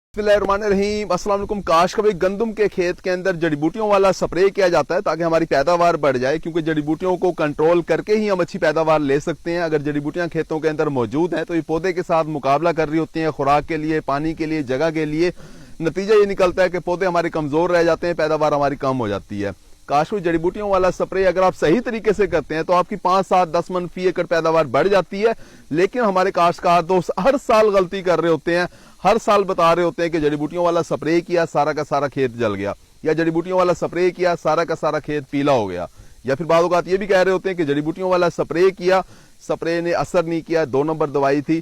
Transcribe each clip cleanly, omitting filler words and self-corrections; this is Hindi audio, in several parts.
बिस्मिल्लाहिर्रहमानिर्रहीम। अस्सलाम वालेकुम। काश कभी गंदम के खेत के अंदर जड़ी बूटियों वाला स्प्रे किया जाता है ताकि हमारी पैदावार बढ़ जाए, क्योंकि जड़ी बूटियों को कंट्रोल करके ही हम अच्छी पैदावार ले सकते हैं। अगर जड़ी बूटियां खेतों के अंदर मौजूद हैं तो ये पौधे के साथ मुकाबला कर रही होती हैं, खुराक के लिए, पानी के लिए, जगह के लिए। नतीजा ये निकलता है कि पौधे हमारे कमजोर रह जाते हैं, पैदावार हमारी कम हो जाती है। काश जड़ी बूटियों वाला स्प्रे अगर आप सही तरीके से करते हैं तो आपकी 5, 7, 10 मन फी एकड़ पैदावार बढ़ जाती है। लेकिन हमारे काश्तकार दोस्त हर साल गलती कर रहे होते हैं, हर साल बता रहे होते हैं कि जड़ी बूटियों वाला स्प्रे किया, सारा का सारा खेत जल गया, या जड़ी बूटियों वाला स्प्रे किया, सारा का सारा खेत पीला हो गया। या फिर बाद औक़ात ये भी कह रहे होते हैं कि जड़ी बूटियों वाला स्प्रे किया, स्प्रे ने असर नहीं किया, 2 नंबर दवाई थी,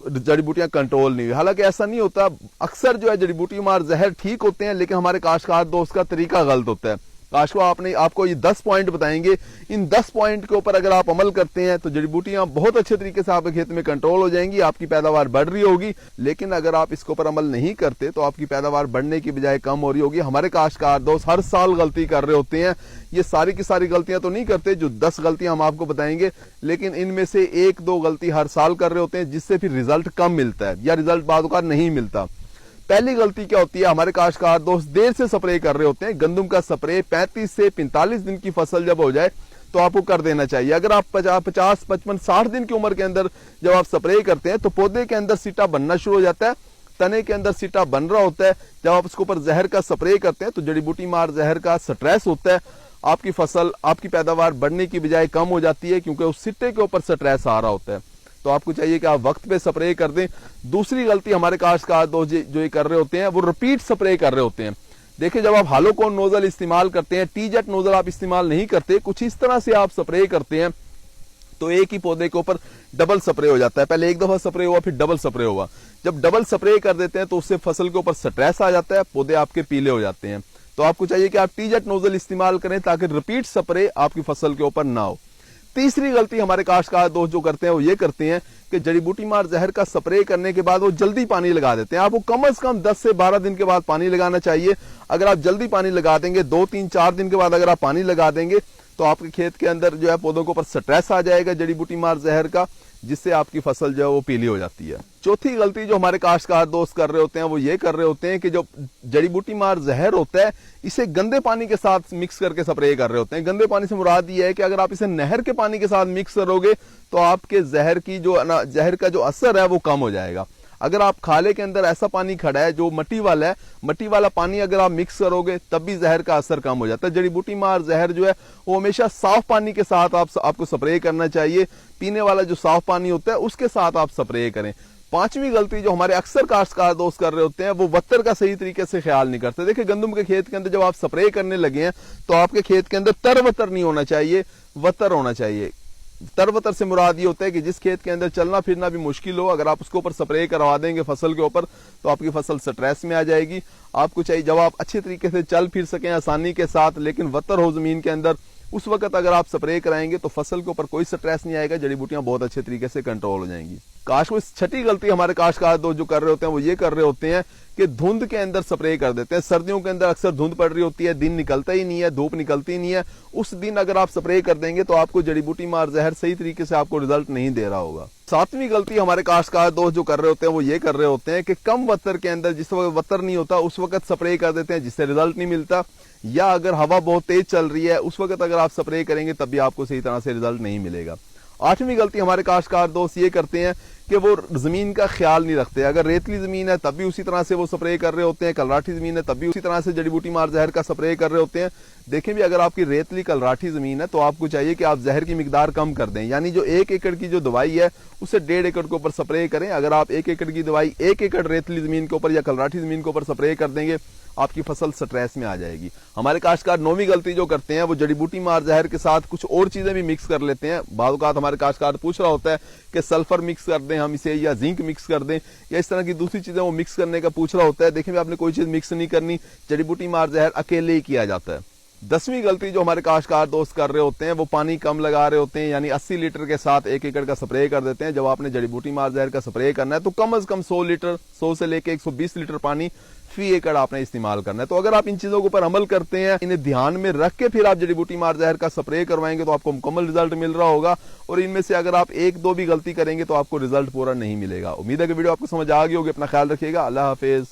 जड़ी बूटियां कंट्रोल नहीं हुई। हालांकि ऐसा नहीं होता। अक्सर जो है जड़ी बूटी मार जहर ठीक होते हैं, लेकिन हमारे काश्तकार दोस्त का तरीका गलत होता है। काश आपको ये 10 पॉइंट बताएंगे। इन 10 पॉइंट के ऊपर अगर आप अमल करते हैं तो जड़ी बूटियां बहुत अच्छे तरीके से आपके खेत में कंट्रोल हो जाएंगी, आपकी पैदावार बढ़ रही होगी। लेकिन अगर आप इसके ऊपर अमल नहीं करते तो आपकी पैदावार बढ़ने की बजाय कम हो रही होगी। हमारे काश्तकार दोस्त हर साल गलती कर रहे होते हैं। ये सारी की सारी गलतियां तो नहीं करते जो 10 गलतियां हम आपको बताएंगे, लेकिन इनमें से 1-2 गलती हर साल कर रहे होते हैं, जिससे फिर रिजल्ट कम मिलता है या रिजल्ट बाद औक़ात नहीं मिलता। पहली गलती क्या होती है, हमारे काश्तकार दोस्त देर से स्प्रे कर रहे होते हैं। गंदम का स्प्रे 35 से 45 दिन की फसल जब हो जाए तो आपको कर देना चाहिए। अगर आप 50, 55, 60 दिन की उम्र के अंदर जब आप स्प्रे करते हैं तो पौधे के अंदर सीटा बनना शुरू हो जाता है, तने के अंदर सीटा बन रहा होता है। जब आप उसके ऊपर जहर का स्प्रे करते हैं तो जड़ी बूटी मार जहर का स्ट्रेस होता है, आपकी फसल, आपकी पैदावार बढ़ने की बजाय कम हो जाती है, क्योंकि उस सिट्टे के ऊपर स्ट्रेस आ रहा होता है। तो आपको चाहिए कि आप वक्त पे स्प्रे कर दें। दूसरी गलती हमारे काश्तकार दोस्त जो ये कर रहे होते हैं वो रिपीट स्प्रे कर रहे होते हैं। देखिए, जब आप हालोकोन नोजल इस्तेमाल करते हैं, टी-जेट नोजल आप इस्तेमाल नहीं करते, कुछ इस तरह से आप स्प्रे करते हैं तो एक ही पौधे के ऊपर डबल स्प्रे हो जाता है। पहले एक दफा स्प्रे हुआ, फिर डबल स्प्रे हुआ। जब डबल स्प्रे कर देते हैं तो उससे फसल के ऊपर स्ट्रेस आ जाता है, पौधे आपके पीले हो जाते हैं। तो आपको चाहिए कि आप टी-जेट नोजल इस्तेमाल करें ताकि रिपीट स्प्रे आपकी फसल के ऊपर ना हो। तीसरी गलती हमारे काश्तकार दोस्त जो करते हैं वो ये करते हैं कि जड़ी बूटी मार जहर का स्प्रे करने के बाद वो जल्दी पानी लगा देते हैं। आपको कम से कम 10 से 12 दिन के बाद पानी लगाना चाहिए। अगर आप जल्दी पानी लगा देंगे, 2, 3, 4 दिन के बाद अगर आप पानी लगा देंगे तो आपके खेत के अंदर जो है पौधों के ऊपर स्ट्रेस आ जाएगा जड़ी बूटी मार जहर का, जिससे आपकी फसल जो है वो पीली हो जाती है। चौथी गलती जो हमारे काश्तकार दोस्त कर रहे होते हैं वो ये कर रहे होते हैं कि जो जड़ी बूटी मार जहर होता है इसे गंदे पानी के साथ मिक्स करके स्प्रे कर रहे होते हैं। गंदे पानी से मुराद ये है कि अगर आप इसे नहर के पानी के साथ मिक्स करोगे तो आपके जहर का जो असर है वो कम हो जाएगा। अगर आप खाले के अंदर ऐसा पानी खड़ा है जो मट्टी वाला है, मट्टी वाला पानी अगर आप मिक्स करोगे तब भी जहर का असर कम हो जाता है। जड़ी बूटी मार जहर जो है वो हमेशा साफ पानी के साथ आपको स्प्रे करना चाहिए। पीने वाला जो साफ पानी होता है उसके साथ आप स्प्रे करें। पांचवी गलती जो हमारे अक्सर काश्तकार दोस्त कर रहे होते हैं वो वत्तर का सही तरीके से ख्याल नहीं करते। देखिए, गंदम के खेत के अंदर जब आप स्प्रे करने लगे हैं तो आपके खेत के अंदर तरवतर नहीं होना चाहिए, वत्तर होना चाहिए। तरवतर से मुराद ये होता है कि जिस खेत के अंदर चलना फिरना भी मुश्किल हो, अगर आप उसके ऊपर स्प्रे करवा देंगे फसल के ऊपर तो आपकी फसल स्ट्रेस में आ जाएगी। आपको चाहिए जब आप अच्छे तरीके से चल फिर सकें आसानी के साथ, लेकिन वत्तर हो जमीन के अंदर, उस वक्त अगर आप स्प्रे कराएंगे तो फसल के ऊपर कोई स्ट्रेस नहीं आएगा, जड़ी बूटियां बहुत अच्छे तरीके से कंट्रोल हो जाएंगी। छठी गलती हमारे काश्तकार दोस्त जो कर रहे होते हैं वो ये कर रहे होते हैं कि धुंध के अंदर स्प्रे कर देते हैं। सर्दियों के अंदर अक्सर धुंध पड़ रही होती है, दिन निकलता ही नहीं है, धूप निकलती नहीं है। उस दिन अगर आप स्प्रे कर देंगे तो आपको जड़ी बूटी मार जहर सही तरीके से आपको रिजल्ट नहीं दे रहा होगा। सातवीं गलती हमारे काश्तकार दोस्त जो कर रहे होते हैं वो ये कर रहे होते हैं कि कम वत्तर के अंदर, जिस वक्त वत्तर नहीं होता उस वक्त स्प्रे कर देते हैं, जिससे रिजल्ट नहीं मिलता। या अगर हवा बहुत तेज चल रही है उस वक्त अगर आप स्प्रे करेंगे तब भी आपको सही तरह से रिजल्ट नहीं मिलेगा। आठवीं गलती हमारे काश्तकार दोस्त ये करते हैं कि वो जमीन का ख्याल नहीं रखते। अगर रेतली जमीन है तब भी उसी तरह से वो स्प्रे कर रहे होते हैं, कलराठी जमीन है तब भी उसी तरह से जड़ी बूटी मार जहर का स्प्रे कर रहे होते हैं। देखें भी, अगर आपकी रेतली कलराठी जमीन है तो आपको चाहिए कि आप जहर की मिकदार कम कर दें, यानी जो 1 एकड़ की जो दवाई है उसे 1.5 एकड़ के ऊपर स्प्रे करें। अगर आप 1 एकड़ की दवाई 1 एकड़ रेतली जमीन के ऊपर या कलराठी जमीन के ऊपर स्प्रे कर देंगे आपकी फसल स्ट्रेस में आ जाएगी। हमारे काश्तकार 9वीं गलती जो करते हैं वो जड़ी बूटी मार जहर के साथ कुछ और चीजें भी मिक्स कर लेते हैं। बाद औक़ात हमारे काश्तकार पूछ रहा होता है कि सल्फर मिक्स कर दें हम इसे, या जिंक मिक्स कर दें, या इस तरह की दूसरी चीजें वो मिक्स करने का पूछ रहा होता है। देखिए, आपने कोई चीज मिक्स नहीं करनी, जड़ी बूटी मार जहर अकेले ही किया जाता है। 10वीं गलती जो हमारे काश्तकार दोस्त कर रहे होते हैं वो पानी कम लगा रहे होते हैं, यानी 80 लीटर के साथ 1 एकड़ का स्प्रे कर देते हैं। जब आपने जड़ी बूटी मार जहर का स्प्रे करना है तो कम से कम 100 लीटर, 100 से लेके 120 लीटर पानी फी एकड़ आपने इस्तेमाल करना है। तो अगर आप इन चीजों के ऊपर अमल करते हैं, इन्हें ध्यान में रख के फिर आप जड़ी बूटी मार जहर का स्प्रे करवाएंगे तो आपको मुकम्मल रिजल्ट मिल रहा होगा। और इनमें से अगर आप 1-2 भी गलती करेंगे तो आपको रिजल्ट पूरा नहीं मिलेगा। उम्मीद है कि वीडियो आपको समझ आ गई होगी। अपना ख्याल रखिएगा। अल्लाह हाफिज।